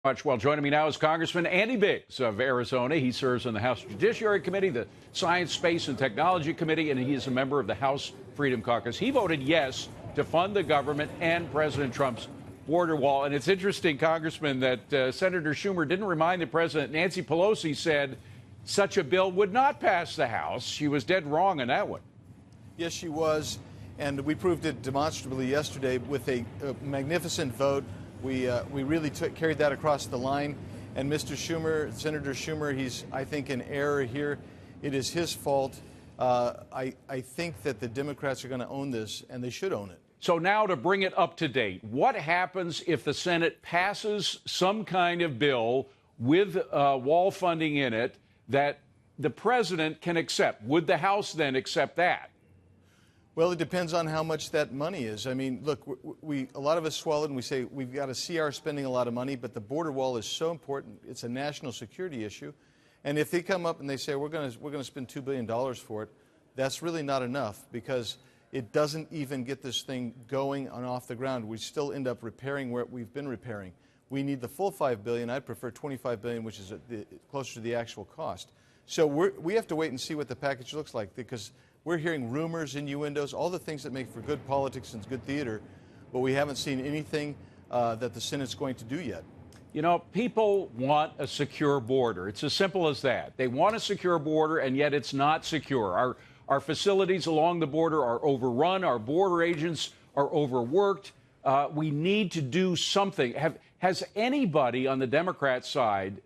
Much. Well, joining me now is Congressman Andy Biggs of Arizona. He serves on the House Judiciary Committee, the Science, Space, and Technology Committee, and he is a member of the House Freedom Caucus. He voted yes to fund the government and President Trump's border wall. And it's interesting, Congressman, that Senator Schumer didn't remind the president. Nancy Pelosi said such a bill would not pass the House. She was dead wrong on that one. Yes, she was. And we proved it demonstrably yesterday with a magnificent vote. We really carried that across the line. And Mr. Schumer, Senator Schumer, he's, I think, in error here. It is his fault. I think that the Democrats are going to own this, and they should own it. So now to bring it up to date, what happens if the Senate passes some kind of bill with wall funding in it that the president can accept? Would the House then accept that? Well, it depends on how much that money is. I mean, look, a lot of us swallowed and we say we've got a CR spending a lot of money, but the border wall is so important. It's a national security issue. And if they come up and they say we're going to spend $2 billion for it, that's really not enough because it doesn't even get this thing going and off the ground. We still end up repairing where we've been repairing. We need the full $5 billion. I'd prefer $25 billion, which is closer to the actual cost. So we have to wait and see what the package looks like because we're hearing rumors, innuendos, all the things that make for good politics and good theater, but we haven't seen anything that the Senate's going to do yet. You know, people want a secure border. It's as simple as that. They want a secure border, and yet it's not secure. Our facilities along the border are overrun. Our border agents are overworked. We need to do something. Has anybody on the Democrat side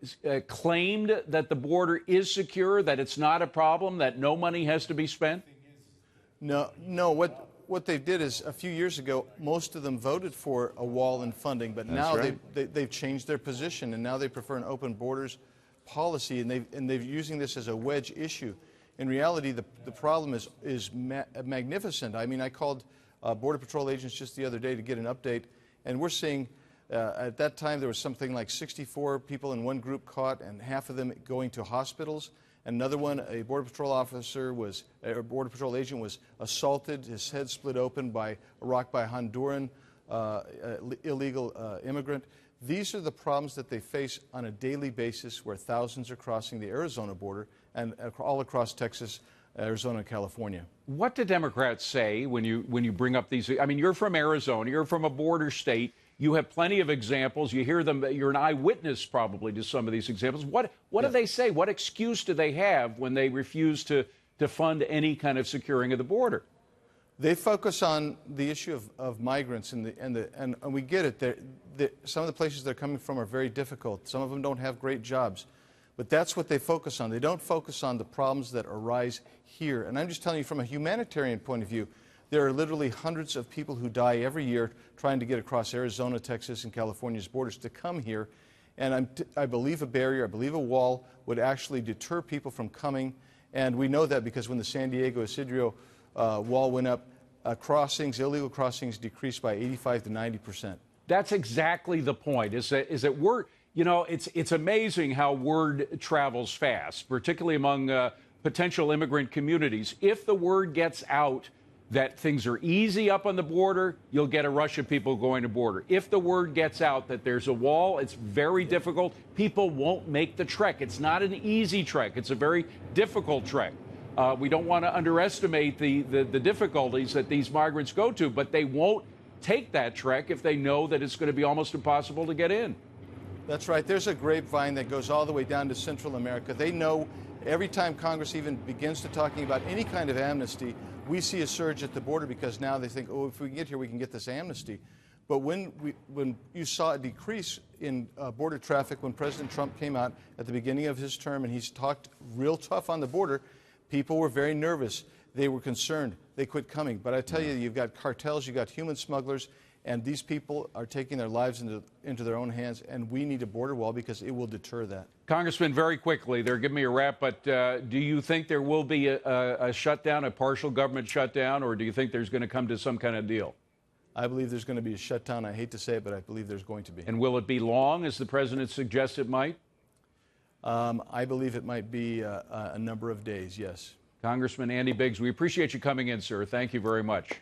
claimed that the border is secure, that it's not a problem, that no money has to be spent? No. What they did is a few years ago, most of them voted for a wall and funding, but now they've changed their position, and now they prefer an open borders policy, and they're using this as a wedge issue. In reality, the problem is magnificent. I mean, I called Border Patrol agents just the other day to get an update, and we're seeing at that time there was something like 64 people in one group caught, and half of them going to hospitals. Another one, a Border Patrol Border Patrol agent was assaulted, his head split open by a rock by a Honduran illegal immigrant. These are the problems that they face on a daily basis where thousands are crossing the Arizona border and all across Texas, Arizona, and California. What do Democrats say when you bring up these? I mean, you're from Arizona. You're from a border state. You have plenty of examples. You hear them. You're an eyewitness probably to some of these examples. What do they say? What excuse do they have when they refuse to fund any kind of securing of the border? They focus on the issue of migrants, and we get it. Some of the places they're coming from are very difficult. Some of them don't have great jobs. But that's what they focus on. They don't focus on the problems that arise here. And I'm just telling you from a humanitarian point of view, there are literally hundreds of people who die every year trying to get across Arizona, Texas, and California's borders to come here. And I believe a barrier, I believe a wall would actually deter people from coming. And we know that because when the San Diego Isidro wall went up, illegal crossings decreased by 85 to 90%. That's exactly the point. Is that we're, you know, it's amazing how word travels fast, particularly among potential immigrant communities. If the word gets out that things are easy up on the border, you'll get a rush of people going to border. If the word gets out that there's a wall, it's very difficult. People won't make the trek. It's not an easy trek. It's a very difficult trek. We don't want to underestimate the difficulties that these migrants go to, but they won't take that trek if they know that it's going to be almost impossible to get in. That's right. There's a grapevine that goes all the way down to Central America. They know every time Congress even begins to talking about any kind of amnesty, we see a surge at the border because now they think, oh, if we can get here, we can get this amnesty. But when you saw a decrease in border traffic when President Trump came out at the beginning of his term and he's talked real tough on the border, people were very nervous. They were concerned. They quit coming. But I tell you, you've got cartels, you've got human smugglers, and these people are taking their lives into their own hands, and we need a border wall because it will deter that. Congressman, very quickly, they're giving me a wrap, but do you think there will be a shutdown, a partial government shutdown, or do you think there's going to come to some kind of deal? I believe there's going to be a shutdown. I hate to say it, but I believe there's going to be. And will it be long, as the president suggests it might? I believe it might be a number of days, yes. Congressman Andy Biggs, we appreciate you coming in, sir. Thank you very much.